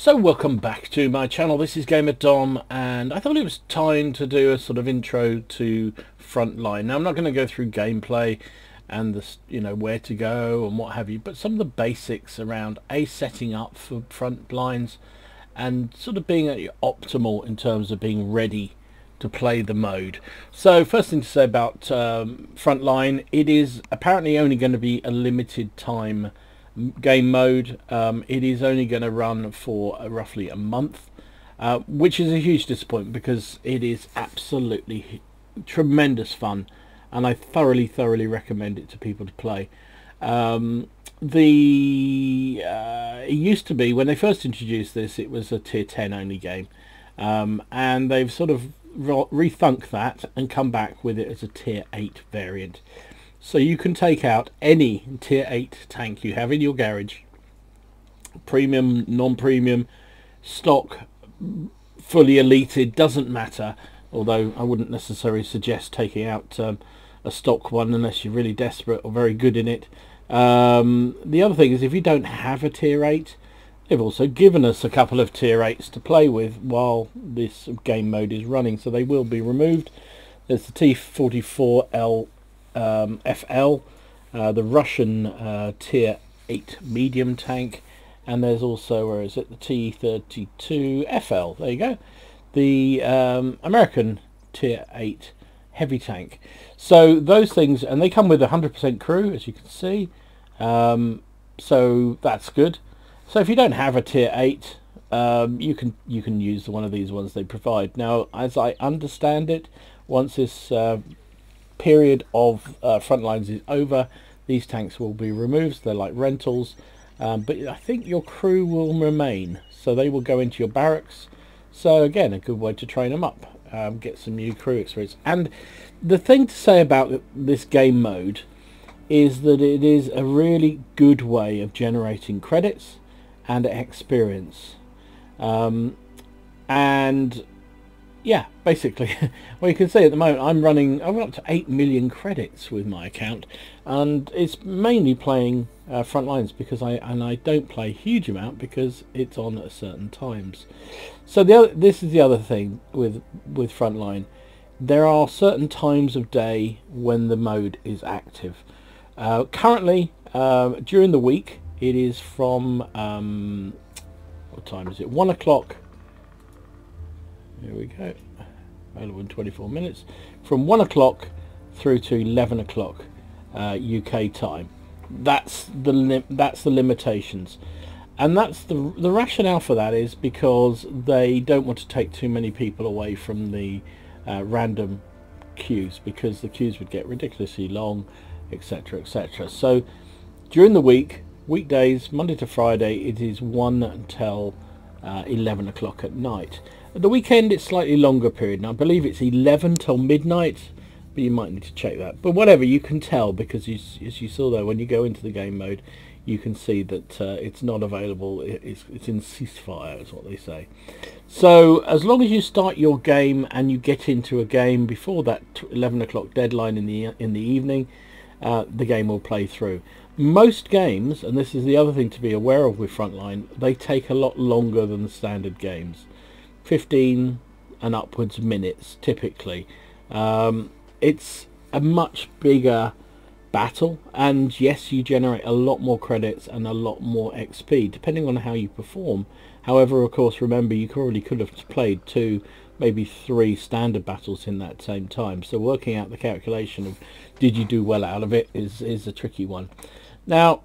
So welcome back to my channel. This is Gamer Dom, and I thought it was time to do a sort of intro to Frontline. Now I'm not going to go through gameplay and where to go and what have you, but some of the basics around setting up for Frontlines and sort of being optimal in terms of being ready to play the mode. So first thing to say about Frontline, it is apparently only going to be a limited time game mode. It is only going to run for roughly a month, which is a huge disappointment because it is absolutely tremendous fun and I thoroughly recommend it to people to play. It used to be, when they first introduced this, it was a tier 10 only game, and they've sort of rethunk that and come back with it as a tier 8 variant. So you can take out any tier 8 tank you have in your garage, premium, non-premium, stock, fully elited, doesn't matter, although I wouldn't necessarily suggest taking out a stock one unless you're really desperate or very good in it. The other thing is, if you don't have a tier 8, they've also given us a couple of tier 8s to play with while this game mode is running, so they will be removed. There's the T-44L FL, the Russian tier 8 medium tank, and there's also, where is it, the T-32 FL, there you go, the American tier 8 heavy tank. So those things, and they come with 100% crew, as you can see, so that's good. So if you don't have a tier 8, you can use one of these ones they provide. Now, as I understand it, once this period of Frontlines is over, these tanks will be removed, so they're like rentals, but I think your crew will remain, so they will go into your barracks. So again, a good way to train them up, get some new crew experience. And the thing to say about this game mode is that it is a really good way of generating credits and experience, and yeah, basically, well, you can see at the moment I'm up to 8 million credits with my account, and it's mainly playing Frontlines because I don't play a huge amount because it's on at certain times. So this is the other thing with Frontline. There are certain times of day when the mode is active. Currently, during the week, it is from what time is it? 1 o'clock. Here we go. Available in 24 minutes. From 1 o'clock through to 11 o'clock UK time. That's the limitations, and that's the rationale for that is because they don't want to take too many people away from the random queues, because the queues would get ridiculously long, etc, etc. So during the week, weekdays, Monday to Friday, it is 1 until 11 o'clock at night. At the weekend, it's slightly longer period, and I believe it's 11 till midnight, but you might need to check that. But whatever, you can tell, because as you saw there, when you go into the game mode, you can see that it's not available. It's in ceasefire, is what they say. So as long as you start your game and you get into a game before that 11 o'clock deadline in the evening, the game will play through. Most games, and this is the other thing to be aware of with Frontline, they take a lot longer than the standard games. 15 and upwards minutes typically. It's a much bigger battle, and yes, you generate a lot more credits and a lot more XP depending on how you perform. However, of course, remember, you probably could have played 2, maybe 3 standard battles in that same time, so working out the calculation of did you do well out of it is a tricky one. Now,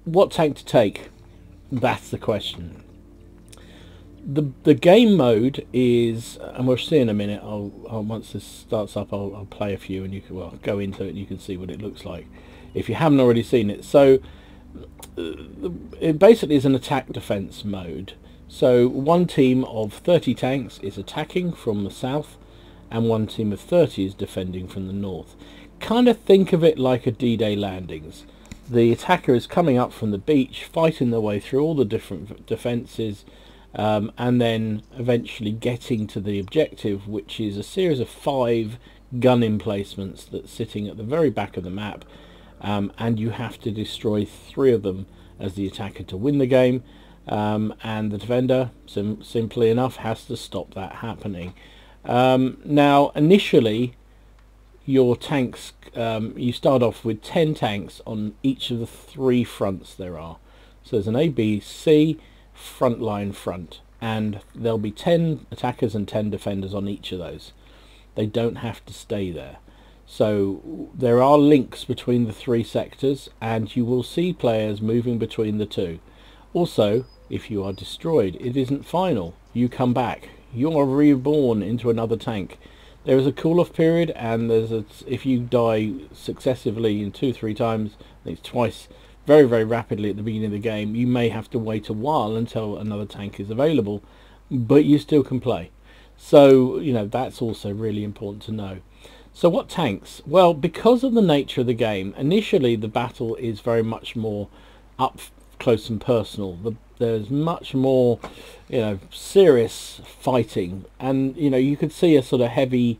what tank to take? That's the question. The game mode is, and we'll see in a minute, I'll once this starts up, I'll play a few and you can go into it and you can see what it looks like if you haven't already seen it. So it basically is an attack defense mode. So one team of 30 tanks is attacking from the south and one team of 30 is defending from the north. Kind of think of it like a D-Day landings. The attacker is coming up from the beach, fighting their way through all the different defenses, and then eventually getting to the objective, which is a series of 5 gun emplacements that's sitting at the very back of the map, and you have to destroy 3 of them as the attacker to win the game. and the defender, simply enough, has to stop that happening. Now, initially, your tanks, you start off with 10 tanks on each of the 3 fronts there are. So there's an A, B, C front line front, and there'll be 10 attackers and 10 defenders on each of those. They don't have to stay there. So there are links between the 3 sectors, and you will see players moving between the 2. Also, if you are destroyed, it isn't final. You come back. You are reborn into another tank. There is a cool-off period, and if you die successively in 2-3 times, I think it's twice, very, very rapidly at the beginning of the game, you may have to wait a while until another tank is available, but you still can play. So, you know, that's also really important to know. So what tanks? Well, because of the nature of the game, initially the battle is very much more up close and personal. There's much more, you know, serious fighting, and you know, you could see a sort of heavy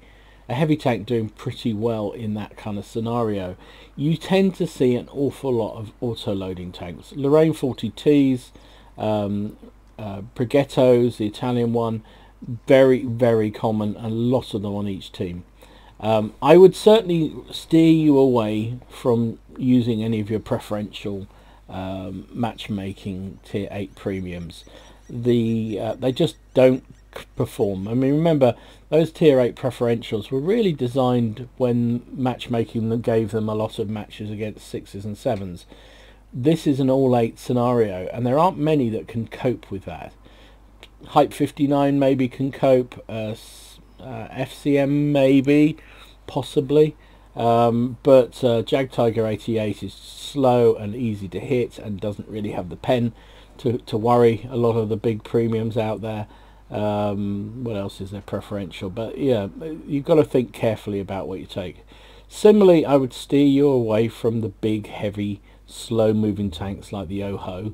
tank doing pretty well in that kind of scenario. You tend to see an awful lot of auto-loading tanks. Lorraine 40Ts, Brighettos, the Italian one, very, very common, and a lot of them on each team. I would certainly steer you away from using any of your preferential matchmaking tier 8 premiums. They just don't perform. I mean, remember, those tier 8 preferentials were really designed when matchmaking gave them a lot of matches against 6s and 7s. This is an all 8 scenario, and there aren't many that can cope with that. Hype 59 maybe can cope, FCM maybe, possibly, but Jag Tiger 88 is slow and easy to hit and doesn't really have the pen to worry a lot of the big premiums out there. What else is there preferential? But yeah, you've got to think carefully about what you take. Similarly, I would steer you away from the big, heavy, slow moving tanks like the Oho.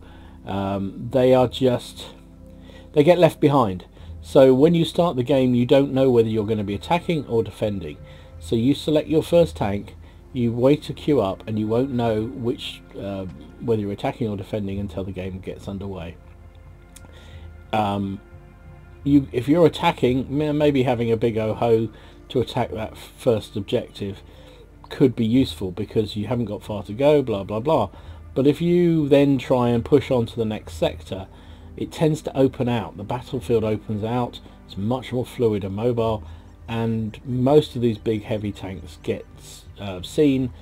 They get left behind. So when you start the game, you don't know whether you're going to be attacking or defending. So you select your first tank, you wait to queue up, and you won't know which whether you're attacking or defending until the game gets underway. If you're attacking, maybe having a big Oho to attack that first objective could be useful because you haven't got far to go, blah blah blah. But if you then try and push on to the next sector, it tends to open out. The battlefield opens out. It's much more fluid and mobile, and most of these big heavy tanks get seen,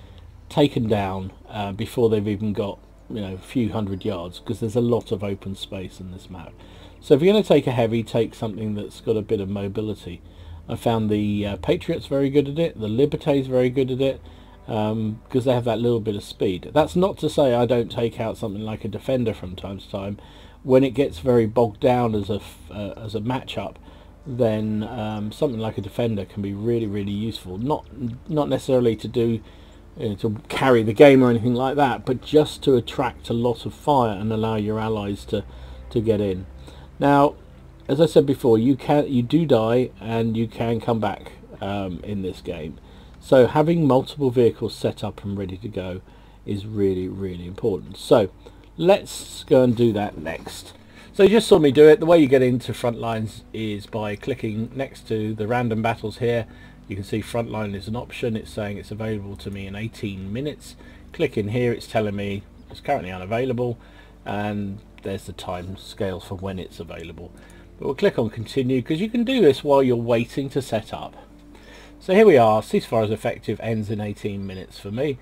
taken down before they've even got, you know, a few hundred yards, because there's a lot of open space in this map. So if you're going to take a heavy, take something that's got a bit of mobility. I found the Patriots very good at it, the Libertés very good at it, because they have that little bit of speed. That's not to say I don't take out something like a Defender from time to time. When it gets very bogged down as a matchup, then something like a Defender can be really, really useful. Not necessarily to do to carry the game or anything like that, but just to attract a lot of fire and allow your allies to get in. Now, as I said before, you do die and you can come back in this game. So having multiple vehicles set up and ready to go is really, really important. So let's go and do that next. So you just saw me do it. The way you get into Frontlines is by clicking next to the random battles here. You can see Frontline is an option. It's saying it's available to me in 18 minutes. Click in here, it's telling me it's currently unavailable, and there's the time scale for when it's available. But we'll click on continue, because you can do this while you're waiting to set up. So here we are. Ceasefire is effective, ends in 18 minutes for me.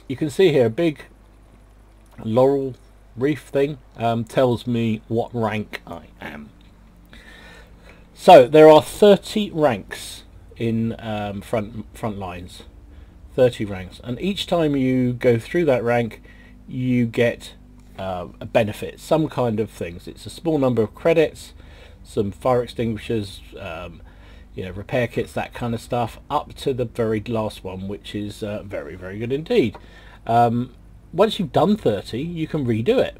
You can see here a big laurel wreath thing tells me what rank I am. So there are 30 ranks in front lines, 30 ranks, and each time you go through that rank you get a benefit, some kind of things. It's a small number of credits, some fire extinguishers, you know, repair kits, that kind of stuff, up to the very last one, which is very, very good indeed. Once you've done 30, you can redo it,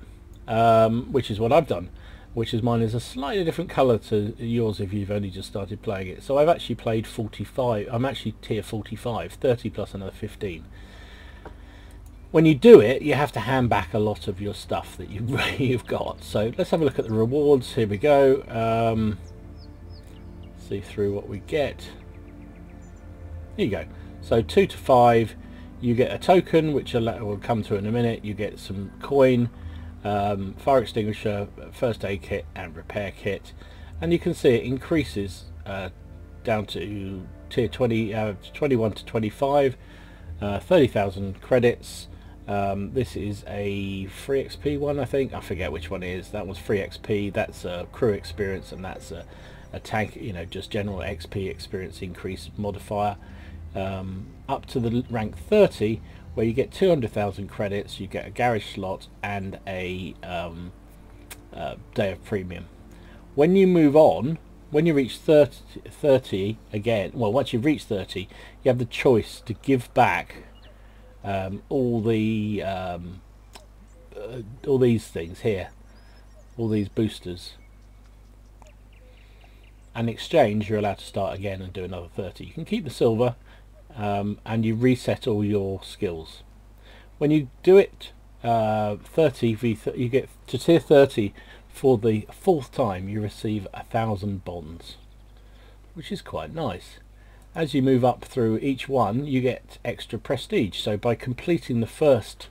which is what I've done, which is mine is a slightly different colour to yours if you've only just started playing it. So I've actually played 45, I'm actually tier 45, 30 plus another 15. When you do it, you have to hand back a lot of your stuff that you've got. So let's have a look at the rewards. Here we go. See through what we get. Here you go. So 2 to 5, you get a token, which we'll come to in a minute. You get some coin, fire extinguisher, first aid kit, and repair kit. And you can see it increases down to tier 21 to 25, 30,000 credits. This is a free XP one, I think. I forget which one it is. That was free XP. That's a crew experience, and that's a tank, you know, just general XP experience increase modifier. Up to the rank 30, where you get 200,000 credits, you get a garage slot and a day of premium. When you move on, when you reach 30 again, well, once you've reached 30, you have the choice to give back all these things here, all these boosters. And in exchange, you're allowed to start again and do another 30. You can keep the silver, and you reset all your skills. When you do it 30 you get to tier 30 for the 4th time, you receive 1,000 bonds, which is quite nice. As you move up through each one, you get extra prestige. So by completing the first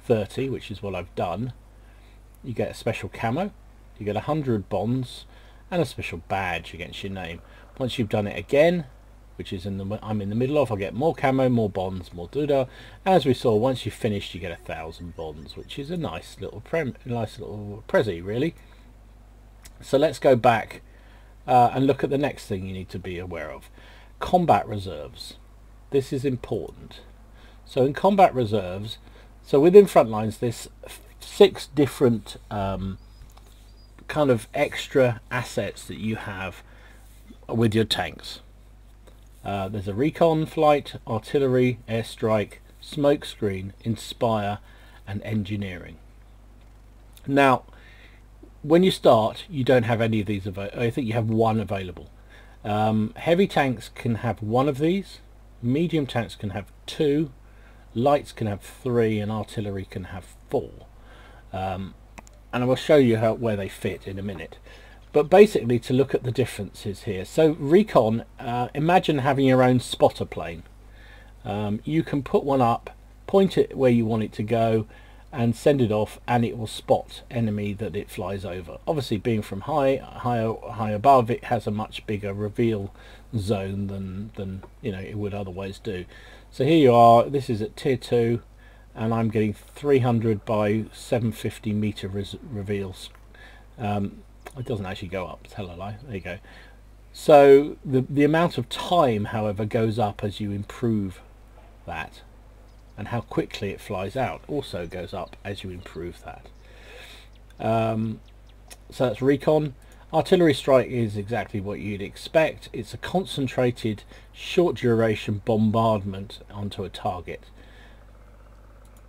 30, which is what I've done, you get a special camo, you get 100 bonds, and a special badge against your name. Once you've done it again, which is I'm in the middle of, I'll get more camo, more bonds, more doodah. As we saw, once you've finished, you get 1,000 bonds, which is a nice little prezi, really. So let's go back and look at the next thing you need to be aware of. Combat reserves. This is important. So in combat reserves, so within Frontlines, there's 6 different kind of extra assets that you have with your tanks. There's a recon flight, artillery, airstrike, smokescreen, inspire, and engineering. Now, when you start, you don't have any of these available. I think you have 1 available. Heavy tanks can have 1 of these, medium tanks can have 2, lights can have 3, and artillery can have 4. And I will show you where they fit in a minute. But basically, to look at the differences here, so recon, imagine having your own spotter plane. You can put one up, point it where you want it to go, and send it off, and it will spot enemy that it flies over. Obviously, being from high above, it has a much bigger reveal zone than you know it would otherwise do. So here you are. This is at tier 2, and I'm getting 300 by 750 meter reveals. It doesn't actually go up, tell a lie. There you go. So the amount of time, however, goes up as you improve that, and how quickly it flies out also goes up as you improve that. So that's recon. Artillery strike is exactly what you'd expect. It's a concentrated, short duration bombardment onto a target.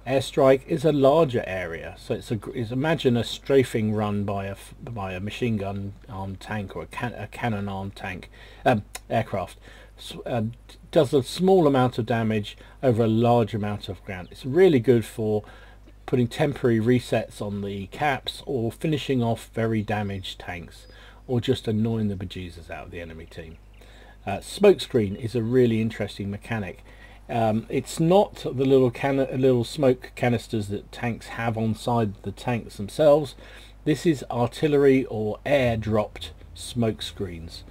Airstrike is a larger area, so it's imagine a strafing run by a machine gun armed tank or a cannon armed tank aircraft. Does a small amount of damage over a large amount of ground. It's really good for putting temporary resets on the caps, or finishing off very damaged tanks, or just annoying the bejesus out of the enemy team. Smokescreen is a really interesting mechanic. It's not the little smoke canisters that tanks have on side the tanks themselves. This is artillery or air dropped smoke screens.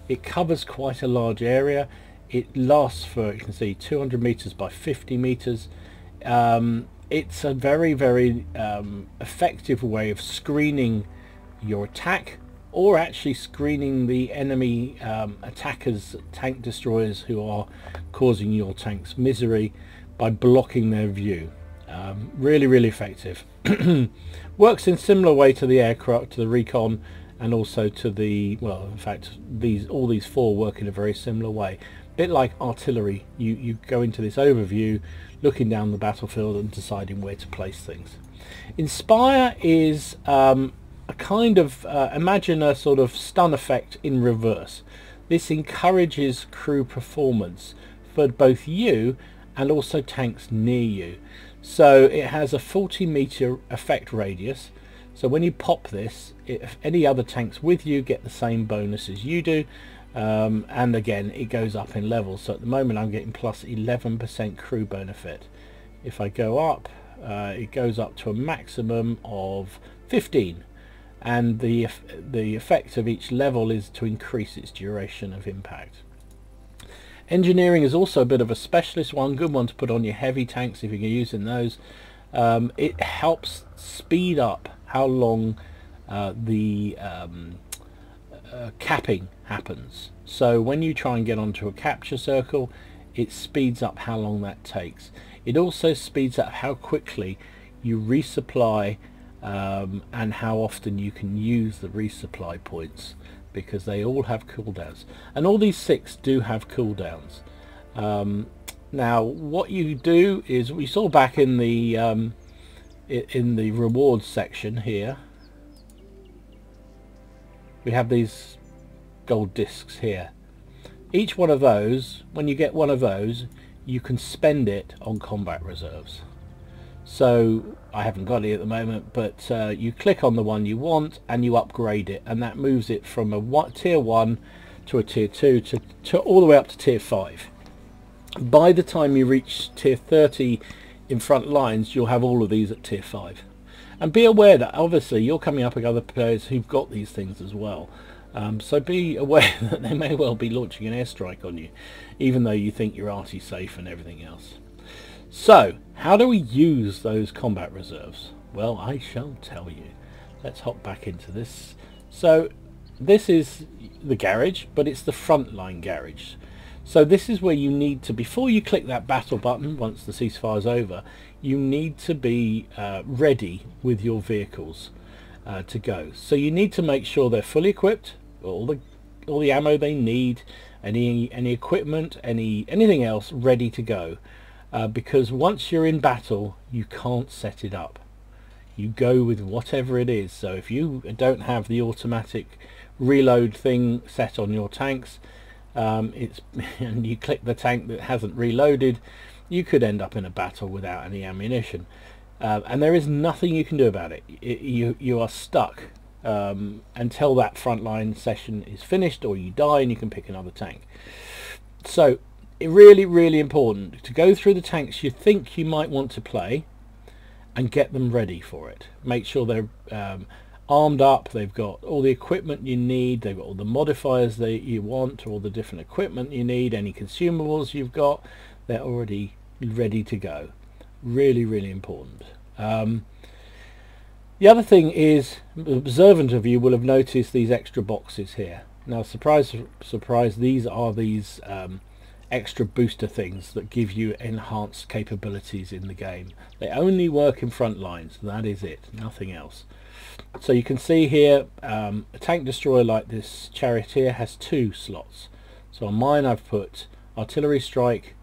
It covers quite a large area. It lasts for, you can see, 200 meters by 50 meters. It's a very effective way of screening your attack, or actually screening the enemy attackers, tank destroyers who are causing your tanks misery by blocking their view. Really effective. Works in similar way to the aircraft, to the recon, and also to the, well, in fact, all these 4 work in a very similar way. A bit like artillery, you go into this overview, looking down the battlefield and deciding where to place things. Inspire is a kind of, imagine a sort of stun effect in reverse. This encourages crew performance for both you and also tanks near you. So it has a 40-meter effect radius. So when you pop this, if any other tanks with you get the same bonus as you do, and again it goes up in levels. So at the moment I'm getting plus 11% crew benefit. If I go up, it goes up to a maximum of 15, and the effect of each level is to increase its duration of impact. Engineering is also a bit of a specialist one, good one to put on your heavy tanks if you're using those. It helps speed up how long the capping happens. So when you try and get onto a capture circle, it speeds up how long that takes. It also speeds up how quickly you resupply and how often you can use the resupply points, because they all have cooldowns, and all these 6 do have cooldowns. Now what you do is, we saw back in the rewards section here, we have these gold discs here. Each one of those, when you get one of those, you can spend it on combat reserves. So I haven't got it at the moment, but you click on the one you want and you upgrade it, and that moves it from a tier 1 to a tier 2 to all the way up to tier 5. By the time you reach tier 30 in front lines, you'll have all of these at tier 5. And be aware that obviously you're coming up with other players who've got these things as well. So be aware that they may well be launching an airstrike on you, even though you think you're arty safe and everything else. So how do we use those combat reserves? Well, I shall tell you. Let's hop back into this. So this is the garage, but it's the frontline garage. So this is where you need to, before you click that battle button, once the ceasefire is over, you need to be ready with your vehicles to go. So you need to make sure they're fully equipped, all the ammo they need, any equipment, anything else ready to go. Because once you're in battle, you can't set it up. You go with whatever it is. So if you don't have the automatic reload thing set on your tanks, and you click the tank that hasn't reloaded, you could end up in a battle without any ammunition, and there is nothing you can do about it. You are stuck until that frontline session is finished, or you die and you can pick another tank. So really important to go through the tanks you think you might want to play and get them ready for it. Make sure they're armed up, they've got all the equipment you need, they've got all the modifiers that you want, all the different equipment you need, any consumables you've got, they're already ready to go. Really important. The other thing is, observant of you will have noticed these extra boxes here. Now surprise, these are these extra booster things that give you enhanced capabilities in the game. They only work in front lines, that is it, nothing else. So you can see here, a tank destroyer like this Charioteer has 2 slots. So on mine I've put artillery strike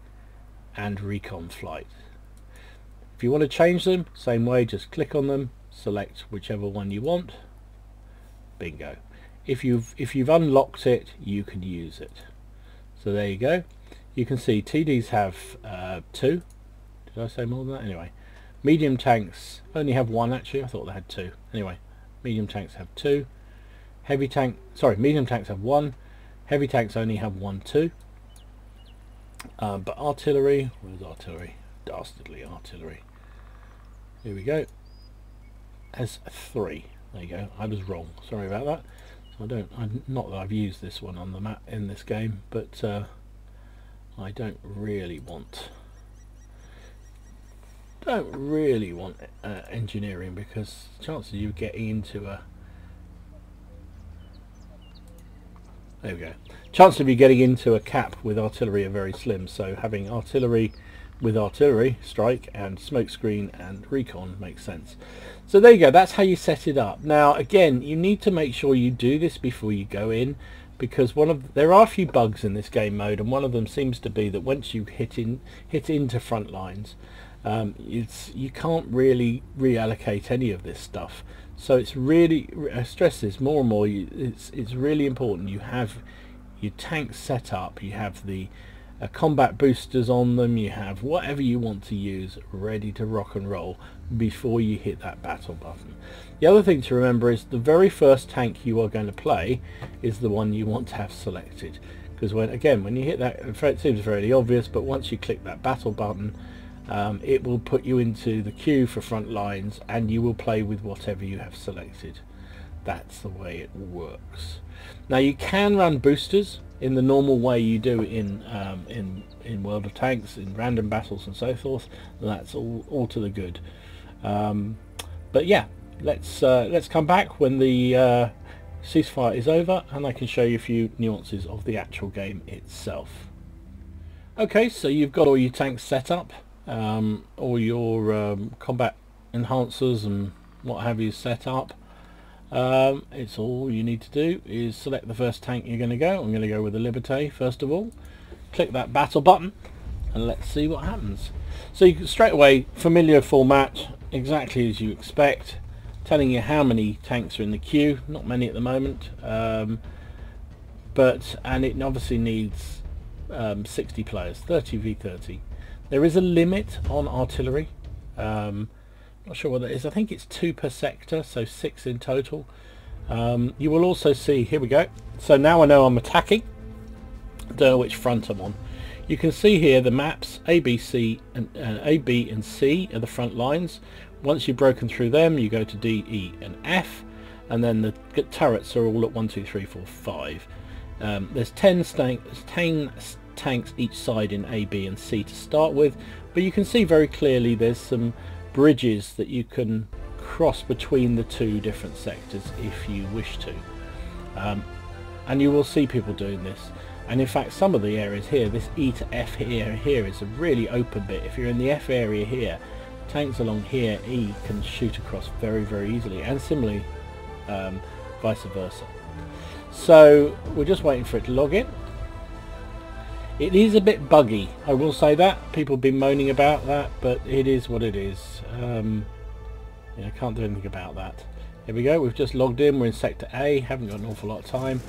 and recon flight. If you want to change them, same way, just click on them, select whichever one you want, bingo. If you've unlocked it, you can use it. So there you go. You can see TDs have 2. Did I say more than that? Anyway, medium tanks only have 1 actually. I thought they had 2. Anyway, medium tanks have 2. Medium tanks have 1. Heavy tanks only have 1 too. But artillery, where's artillery? Dastardly artillery. Here we go. Has 3. There you go. I was wrong. Sorry about that. So not that I've used this one on the map in this game, but I don't really want engineering, because chances of you getting into a chances of you getting into a cap with artillery are very slim. So having artillery with artillery strike and smokescreen and recon makes sense. So there you go, that's how you set it up. Now again, you need to make sure you do this before you go in, because there are a few bugs in this game mode, and one of them seems to be that once you hit into front lines, you can't really reallocate any of this stuff. So it's really, I stress this more and more, it's really important you have your tanks set up, you have the combat boosters on them, you have whatever you want to use ready to rock and roll before you hit that battle button. The other thing to remember is the very first tank you are going to play is the one you want to have selected, because when you hit that, it seems fairly obvious, but once you click that battle button, it will put you into the queue for front lines and you will play with whatever you have selected. That's the way it works. Now you can run boosters in the normal way you do in World of Tanks, in random battles and so forth. That's all to the good. But yeah, let's come back when the ceasefire is over and I can show you a few nuances of the actual game itself. Okay, so you've got all your tanks set up, all your combat enhancers and what have you set up. It's all you need to do is select the first tank you're going to go. I'm going to go with the Liberté first of all. Click that battle button and let's see what happens. So you can straight away, familiar format, exactly as you expect, telling you how many tanks are in the queue. Not many at the moment, and it obviously needs 60 players, 30 v 30. There is a limit on artillery. Not sure what that is. I think it's 2 per sector, so 6 in total. You will also see, here we go, so now I know I'm attacking. Don't know which front I'm on. You can see here the maps A, B, C, and A, B and C are the front lines. Once you've broken through them, you go to D, E and F, and then the turrets are all at 1, 2, 3, 4, 5. There's 10 tanks each side in A, B and C to start with, but you can see very clearly there's some bridges that you can cross between the two different sectors if you wish to, and you will see people doing this. And in fact, some of the areas here, this E to F here is a really open bit. If you're in the F area here, tanks along here, E can shoot across very, very easily, and similarly vice versa. So we're just waiting for it to log in. It is a bit buggy, I will say that. People have been moaning about that, but it is what it is. I can't do anything about that. Here we go, we've just logged in, we're in Sector A, haven't got an awful lot of time.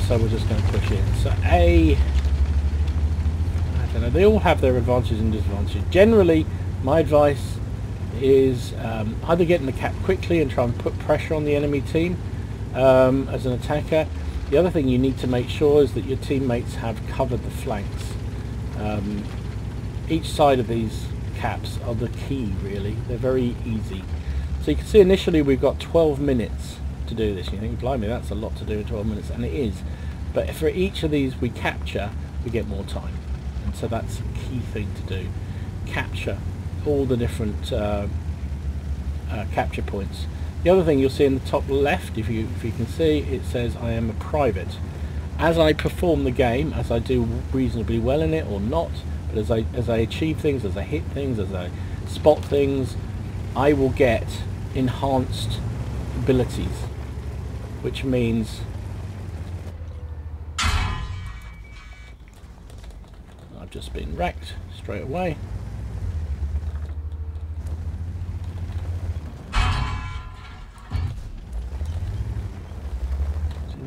So we're just going to push in. So A, I don't know, they all have their advantages and disadvantages. Generally, my advice is either get in the cap quickly and try and put pressure on the enemy team as an attacker. The other thing you need to make sure is that your teammates have covered the flanks. Each side of these caps are the key, really. They're very easy. So you can see initially we've got 12 minutes to do this. You think, blimey, that's a lot to do in 12 minutes, and it is. But for each of these we capture, we get more time. And so that's a key thing to do. Capture all the different capture points. The other thing you'll see in the top left, if you can see, it says I am a private. As I perform the game, as I do reasonably well in it or not, but as I achieve things, as I hit things, as I spot things, I will get enhanced abilities, which means I've just been wrecked straight away.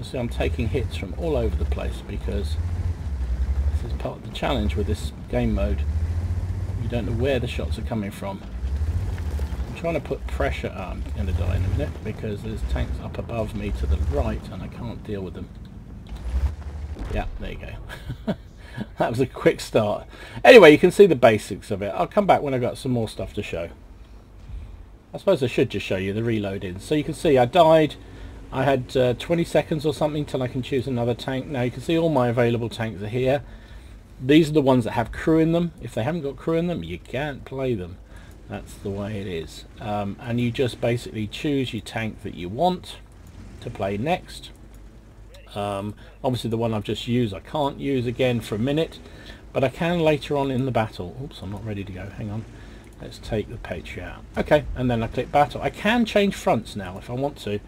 See, I'm taking hits from all over the place because this is part of the challenge with this game mode. You don't know where the shots are coming from. I'm trying to put pressure. I'm going to die in a minute because there's tanks up above me to the right and I can't deal with them. Yeah, there you go. That was a quick start. Anyway, you can see the basics of it. I'll come back when I've got some more stuff to show. I suppose I should just show you the reloading. So you can see I died. I had 20 seconds or something till I can choose another tank. Now you can see all my available tanks are here. These are the ones that have crew in them. If they haven't got crew in them, you can't play them. That's the way it is. And you just basically choose your tank that you want to play next. Obviously the one I've just used I can't use again for a minute, but I can later on in the battle. Oops, I'm not ready to go. Hang on. Let's take the Patriot out. Okay, and then I click battle. I can change fronts now if I want to.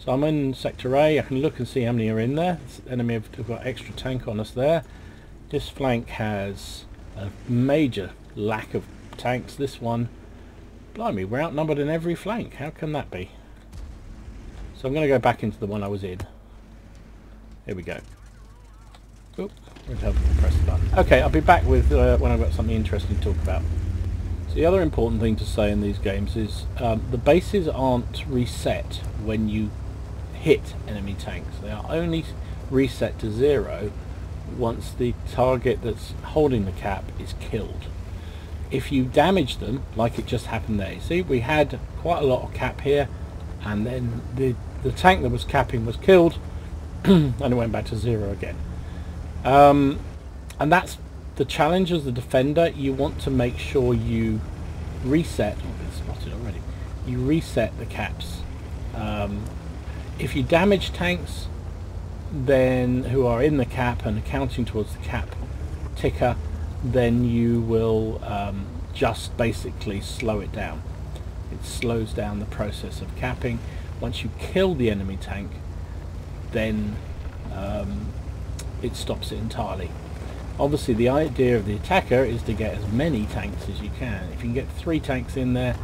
So I'm in Sector A, I can look and see how many are in there. The enemy have got extra tank on us there. This flank has a major lack of tanks. This one, blimey, we're outnumbered in every flank. How can that be? So I'm going to go back into the one I was in. Here we go. Oop, would help you press the button. Okay, I'll be back with when I've got something interesting to talk about. So the other important thing to say in these games is the bases aren't reset when you hit enemy tanks. They are only reset to 0 once the target that's holding the cap is killed. If you damage them, like it just happened there, you see we had quite a lot of cap here, and then the tank that was capping was killed and it went back to 0 again. And that's the challenge as the defender. You want to make sure you reset, oh, it's spotted already, you reset the caps. If you damage tanks then who are in the cap and counting towards the cap ticker, then you will just basically slow it down. It slows down the process of capping. Once you kill the enemy tank, then it stops it entirely. Obviously the idea of the attacker is to get as many tanks as you can. If you can get 3 tanks in there,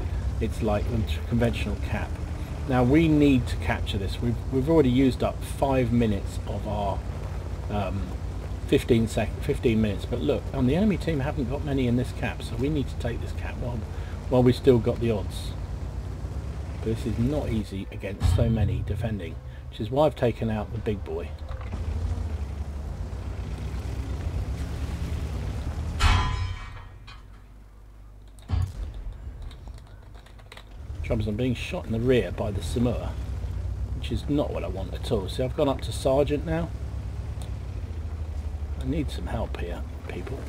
it's like a conventional cap. Now we need to capture this. We've already used up 5 minutes of our 15 minutes, but look, on the enemy team haven't got many in this cap, so we need to take this cap while we still got the odds. But this is not easy against so many defending, which is why I've taken out the big boy. Trouble is I'm being shot in the rear by the Samur, which is not what I want at all. See, I've gone up to Sergeant now. I need some help here, people.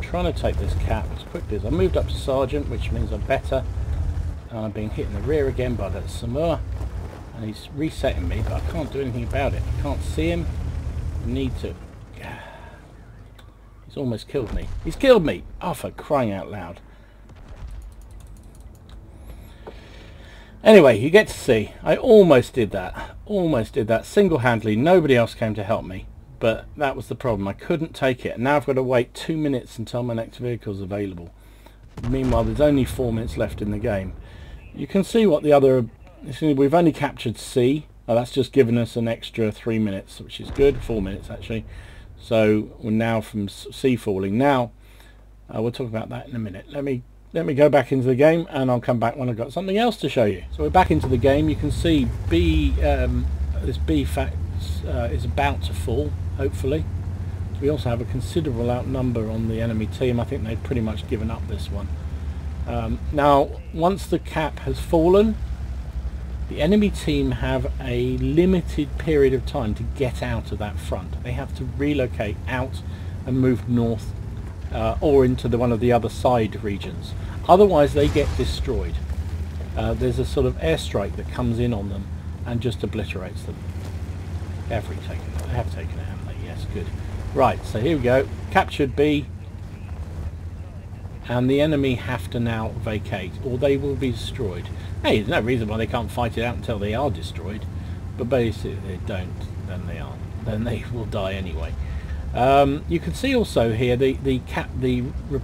Trying to take this cap as quickly as I moved up to Sergeant, which means I'm better, and I'm being hit in the rear again by that Samur, and he's resetting me, but I can't do anything about it. I can't see him. I need to. He's almost killed me. He's killed me! Oh, for crying out loud. Anyway, you get to see, I almost did that single-handedly. Nobody else came to help me. But that was the problem. I couldn't take it. Now I've got to wait 2 minutes until my next vehicle is available. Meanwhile, there's only 4 minutes left in the game. You can see what the other... We've only captured C. Oh, that's just given us an extra 3 minutes, which is good. 4 minutes, actually. So we're now from C falling. Now, we'll talk about that in a minute. Let me go back into the game, and I'll come back when I've got something else to show you. So we're back into the game. You can see B, this B fact is about to fall. Hopefully. We also have a considerable outnumber on the enemy team. I think they've pretty much given up this one. Now, once the cap has fallen, the enemy team have a limited period of time to get out of that front. They have to relocate out and move north or into one of the other side regions. Otherwise, they get destroyed. There's a sort of airstrike that comes in on them and just obliterates them. They have taken it, haven't they? Yes, good. Right, so here we go. Captured B. And the enemy have to now vacate, or they will be destroyed. Hey, there's no reason why they can't fight it out until they are destroyed. But basically, if they don't, then they are. Then they will die anyway. You can see also here the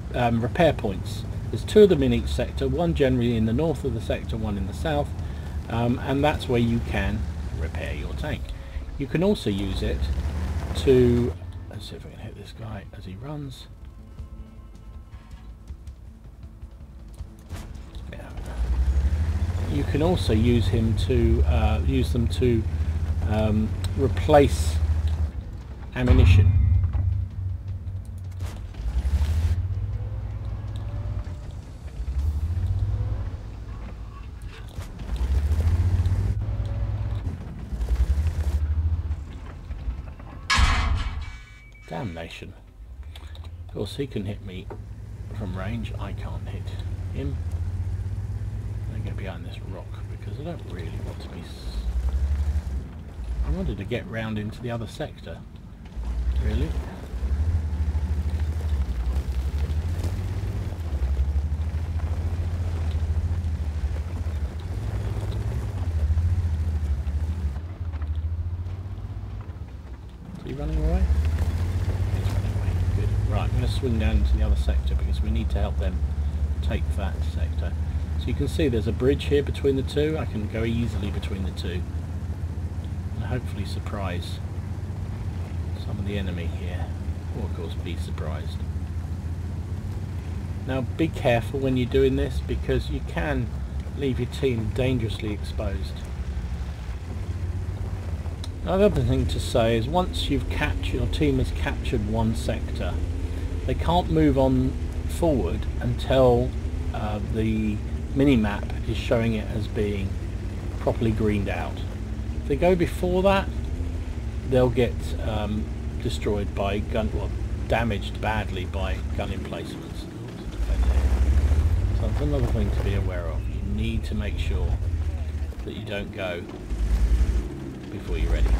repair points. There's 2 of them in each sector. One generally in the north of the sector, one in the south. And that's where you can repair your tank. You can also use it to, let's see if I can hit this guy as he runs. Yeah. You can also use him to use them to replace ammunition. Damnation. Of course he can hit me from range, I can't hit him. I'm going to get behind this rock because I don't really want to be... I wanted to get round into the other sector, really. swing down into the other sector because we need to help them take that sector. So you can see there's a bridge here between the two. I can go easily between the two and hopefully surprise some of the enemy here, or of course be surprised. Now be careful when you're doing this because you can leave your team dangerously exposed. Now the other thing to say is once you've captured, your team has captured one sector, they can't move on forward until the mini-map is showing it as being properly greened out. If they go before that, they'll get destroyed by gun, well, damaged badly by gun emplacements. So that's another thing to be aware of. You need to make sure that you don't go before you're ready.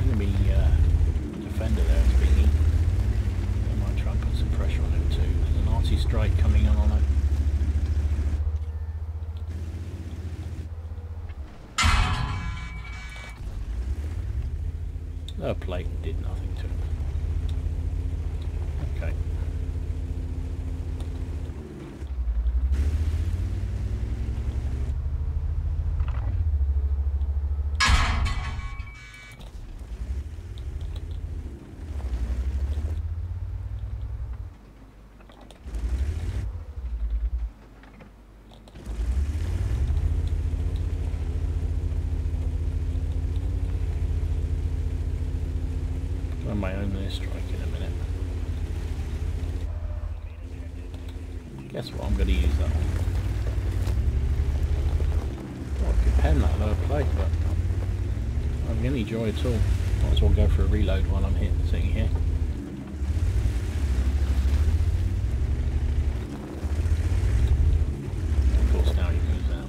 Enemy defender there is being eaten. I might try and put some pressure on him too. There's an arty strike coming on it. The plate did nothing to him. Okay. On my own airstrike in a minute. Guess what? I'm going to use that one. Oh, I could pen that lower plate, but I'm not having any joy at all. Might as well go for a reload while I'm sitting here. Of course, now he goes out.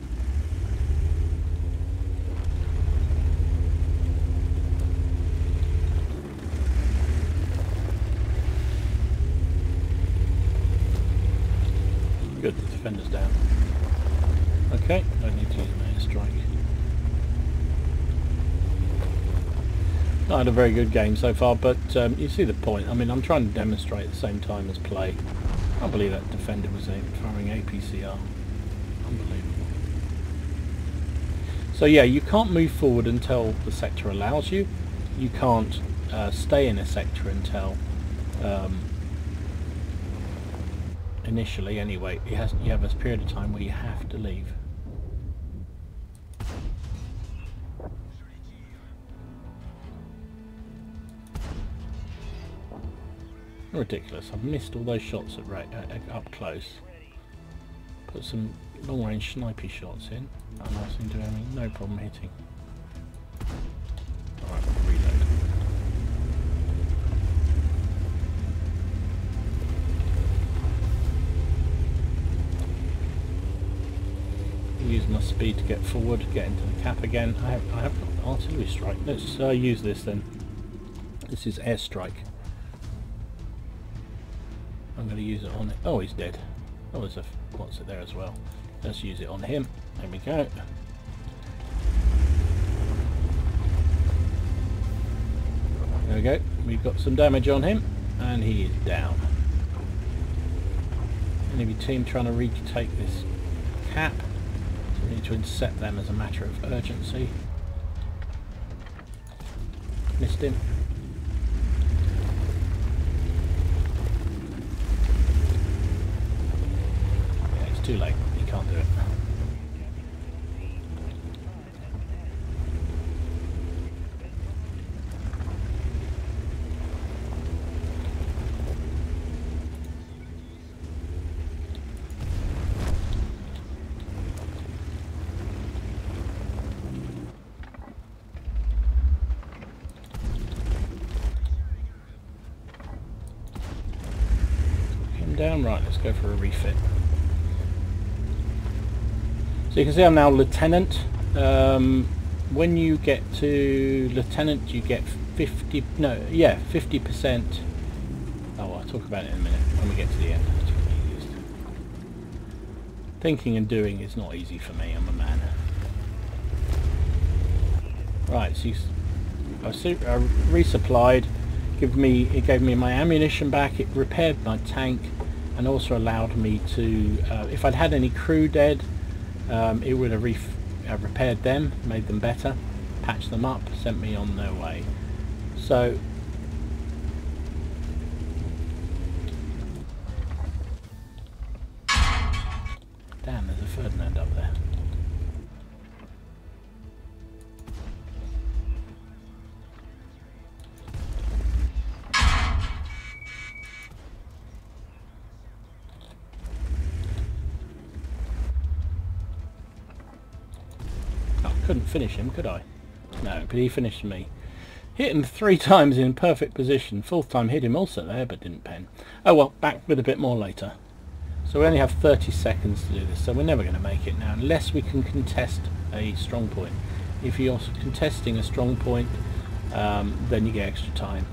Good, the defender's down. Okay, don't need to use an airstrike. Not had a very good game so far, but you see the point. I mean, I'm trying to demonstrate at the same time as play. I can't believe that defender was firing APCR. Unbelievable. So yeah, you can't move forward until the sector allows you. You can't stay in a sector until initially anyway, you have a period of time where you have to leave. Ridiculous, I've missed all those shots up close. Put some long range snipey shots in and I seem to have no problem hitting. Alright, reload. Use my speed to get forward, get into the cap again. I have got artillery strike. Let's use this then. This is airstrike. I'm going to use it on it. Oh, he's dead. Oh, there's a what's it there as well. Let's use it on him. There we go. There we go. We've got some damage on him, and he is down. Enemy team trying to retake this cap. We need to intercept them as a matter of urgency. Missed him. Yeah, it's too late. He can't do it. Down. Right, let's go for a refit. So you can see I'm now lieutenant. When you get to lieutenant you get 50%. Oh, I'll talk about it in a minute when we get to the end. That's what we used. Thinking and doing is not easy for me, I'm a man. Right, so resupplied. It gave me my ammunition back. It repaired my tank, and also allowed me to, if I'd had any crew dead, it would have repaired them, made them better, patched them up, sent me on their way. So damn, there's a Ferdinand up there. Couldn't finish him, could I? No, but he finished me. Hit him 3 times in perfect position. 4th time hit him also there, but didn't pen. Oh well, back with a bit more later. So we only have 30 seconds to do this, so we're never going to make it now, unless we can contest a strong point. If you're contesting a strong point, then you get extra time.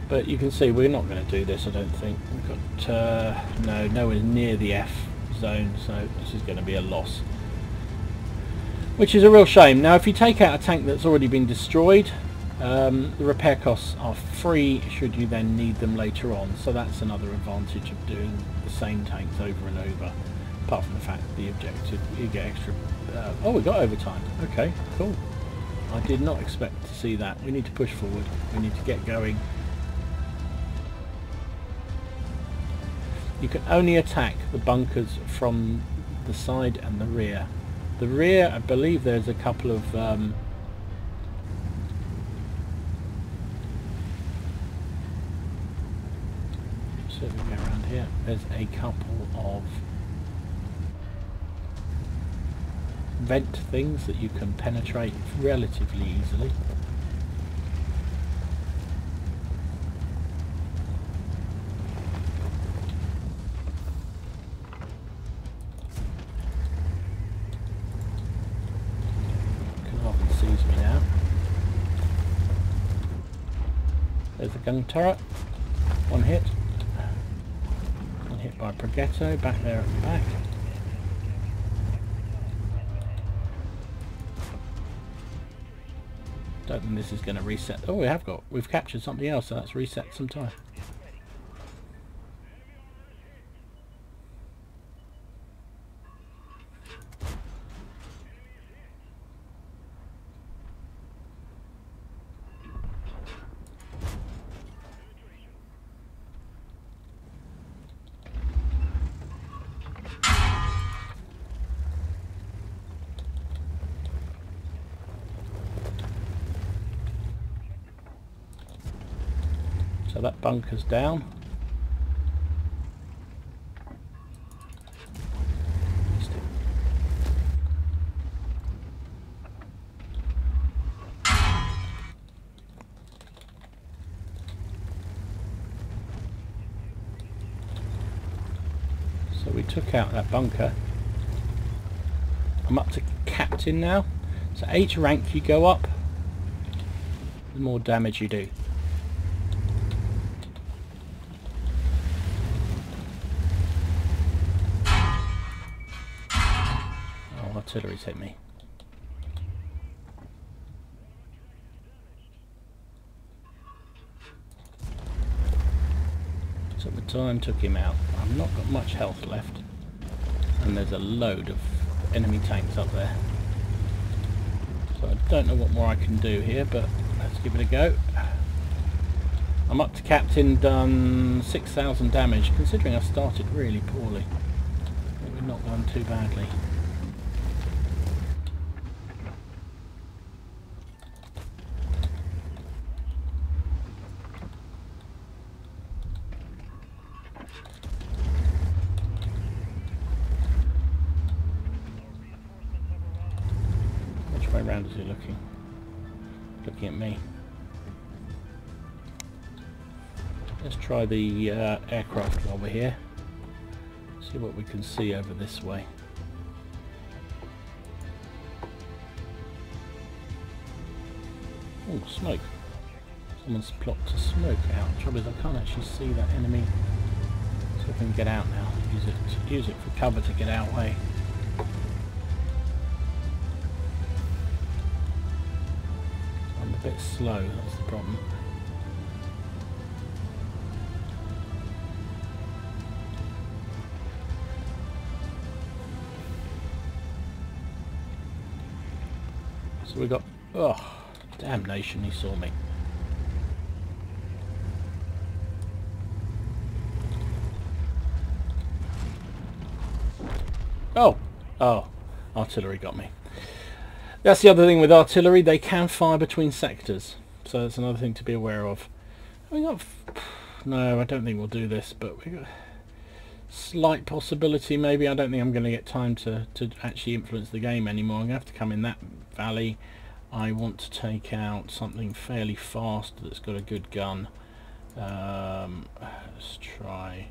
But you can see we're not going to do this, I don't think. We've got, no, nowhere near the F zone, so this is going to be a loss. Which is a real shame. Now if you take out a tank that's already been destroyed, the repair costs are free should you then need them later on, so that's another advantage of doing the same tanks over and over, apart from the fact that the objective, you get extra... oh, we got overtime. Okay, cool. I did not expect to see that. We need to push forward. We need to get going. You can only attack the bunkers from the side and the rear. The rear, I believe there's a couple of so we go around here. There's a couple of vent things that you can penetrate relatively easily. Sees me now. There's a gun turret. One hit. One hit by Progetto back there at the back. Don't think this is going to reset. Oh, we've captured something else, so that's reset some time. So that bunker's down. So we took out that bunker. I'm up to captain now. So each rank you go up, the more damage you do. Artillery's hit me. Took the time, took him out. I've not got much health left, and there's a load of enemy tanks up there. So I don't know what more I can do here, but let's give it a go. I'm up to captain, done 6,000 damage, considering I started really poorly. I think we've not done too badly. Which way round is he looking? Looking at me. Let's try the aircraft while we're here. See what we can see over this way. Oh, smoke. Someone's plopped a smoke out. Trouble is I can't actually see that enemy. See if I can get out now. Use it for cover to get out way. On the a bit slow, that's the problem. So we got, oh, damnation, he saw me. Oh, artillery got me. That's the other thing with artillery, they can fire between sectors. So that's another thing to be aware of. We got, no, I don't think we'll do this, but we got slight possibility maybe. I don't think I'm going to get time to actually influence the game anymore. I'm going to have to come in that valley. I want to take out something fairly fast that's got a good gun. Let's try.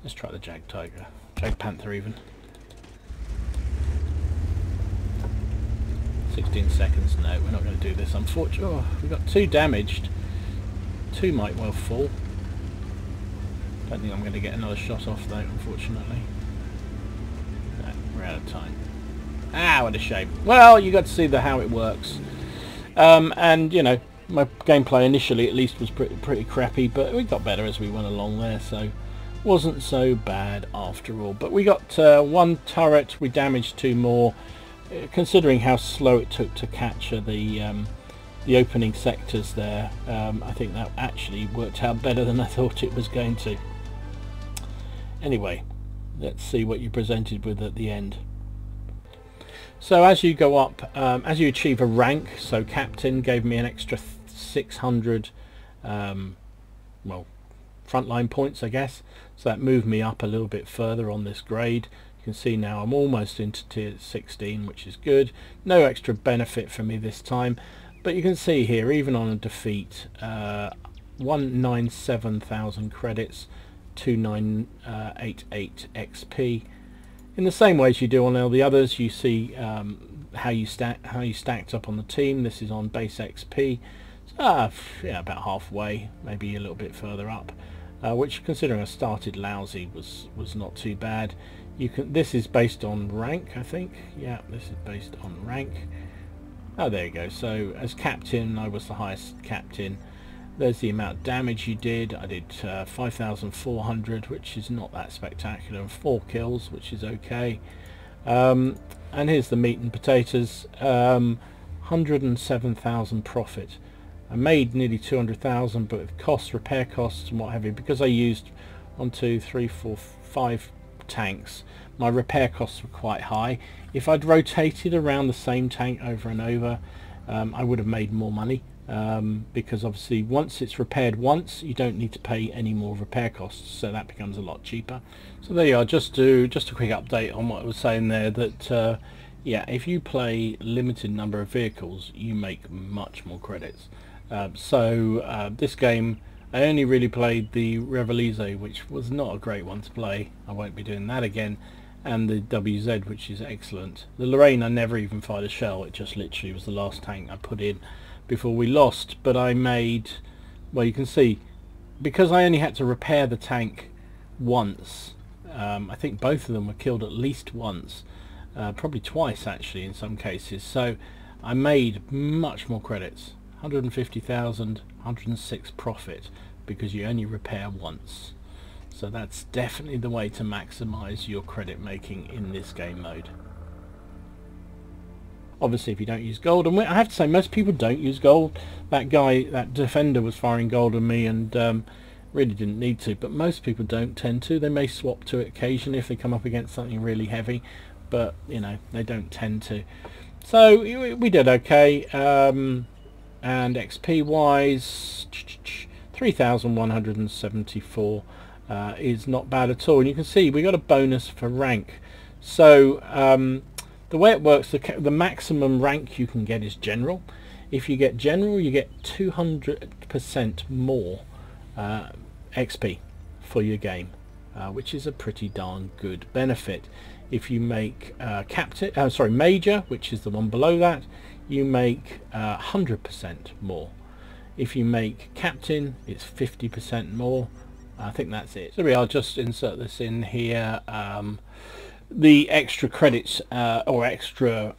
Let's try the Jag Tiger. Jag Panther even. 16 seconds. No, we're not going to do this, unfortunately. Oh, we got 2 damaged. 2 might well fall. Don't think I'm going to get another shot off though, unfortunately. No, we're out of time. Ah, what a shame. Well, you got to see how it works. And, you know, my gameplay initially at least was pretty crappy, but we got better as we went along there, so wasn't so bad after all. But we got 1 turret, we damaged 2 more. Considering how slow it took to capture the opening sectors there, I think that actually worked out better than I thought it was going to. Anyway, let's see what you presented with at the end. So as you go up, as you achieve a rank, so Captain gave me an extra 600 well, frontline points, I guess, so that moved me up a little bit further on this grade. You can see now I'm almost into tier 16, which is good. No extra benefit for me this time, but you can see here, even on a defeat, 197,000 credits, 2988 XP. In the same way as you do on all the others, you see how you stacked up on the team. This is on base XP, so, yeah, about halfway, maybe a little bit further up, which, considering I started lousy, was not too bad. This is based on rank, I think. Yeah, this is based on rank. Oh, there you go. So as captain, I was the highest captain. There's the amount of damage you did. I did 5,400, which is not that spectacular, and 4 kills, which is okay. And here's the meat and potatoes. 107,000 profit. I made nearly 200,000, but with costs, repair costs and what have you, because I used 1, 2, 3, 4, 5 tanks, my repair costs were quite high. If I'd rotated around the same tank over and over, I would have made more money, because obviously once it's repaired once, you don't need to pay any more repair costs, so that becomes a lot cheaper. So there you are, just a quick update on what I was saying there, that yeah, if you play limited number of vehicles, you make much more credits. This game, I only really played the Revelize, which was not a great one to play. I won't be doing that again. And the WZ, which is excellent. The Lorraine, I never even fired a shell. It just literally was the last tank I put in before we lost. But I made, well, you can see, because I only had to repair the tank once, I think both of them were killed at least once, probably twice actually in some cases. So I made much more credits. 150,000, 106 profit, because you only repair once. So that's definitely the way to maximize your credit making in this game mode. Obviously if you don't use gold, and I have to say most people don't use gold. That guy, that defender, was firing gold on me and really didn't need to, but most people don't tend to. They may swap to it occasionally if they come up against something really heavy, but you know, they don't tend to. So we did okay. And XP wise, 3,174 is not bad at all. And you can see we got a bonus for rank. So the way it works, the maximum rank you can get is general. If you get general, you get 200% more XP for your game, which is a pretty darn good benefit. If you make major, which is the one below that, you make 100% more. If you make captain, it's 50% more. I think that's it. So I'll just insert this in here. the extra credits or extra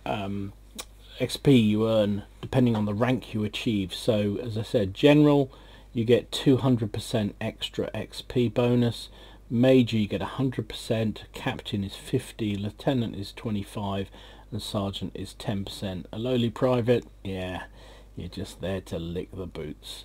XP you earn depending on the rank you achieve. So as I said, general you get 200% extra XP bonus, major you get 100%, captain is 50, lieutenant is 25, and sergeant is 10%. A lowly private, yeah, you're just there to lick the boots.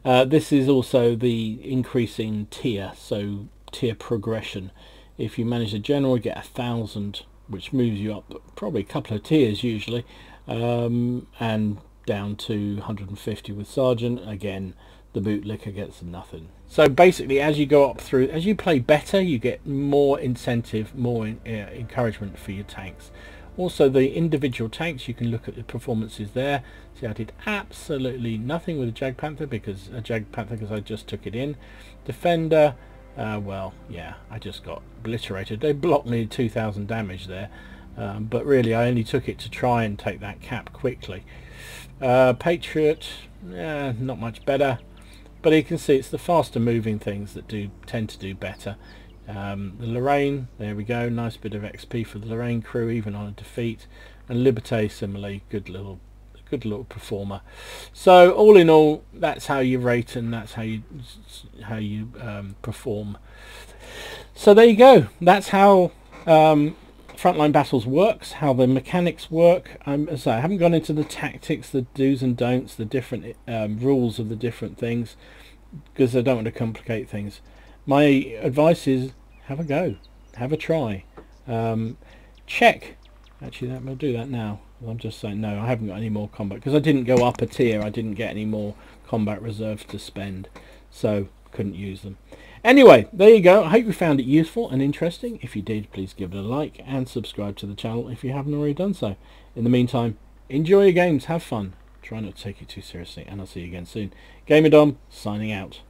This is also the increasing tier, so tier progression. If you manage a general, you get 1,000, which moves you up probably a couple of tiers usually, and down to 150 with sergeant. Again, the bootlicker gets nothing. So basically, as you go up through, as you play better, you get more incentive, more encouragement for your tanks. Also, the individual tanks, you can look at the performances there. See, I did absolutely nothing with a Jagdpanther because I just took it in. Defender, well, yeah, I just got obliterated. They blocked me 2,000 damage there, but really I only took it to try and take that cap quickly. Patriot, not much better, but you can see it's the faster moving things that tend to do better. The Lorraine, there we go, nice bit of XP for the Lorraine crew even on a defeat, and Liberté similarly, good little performer. So all in all, that's how you rate and that's how you perform. So there you go, that's how Frontline Battles works, how the mechanics work. As I say, I haven't gone into the tactics, the do's and don'ts, the different rules of the different things, because I don't want to complicate things. My advice is have a go, have a try, check. Actually, I'll do that now. I'm just saying no, I haven't got any more combat because I didn't go up a tier. I didn't get any more combat reserves to spend, so couldn't use them. Anyway, there you go. I hope you found it useful and interesting. If you did, please give it a like and subscribe to the channel if you haven't already done so. In the meantime, enjoy your games, have fun, try not to take it too seriously, and I'll see you again soon. GamerDom signing out.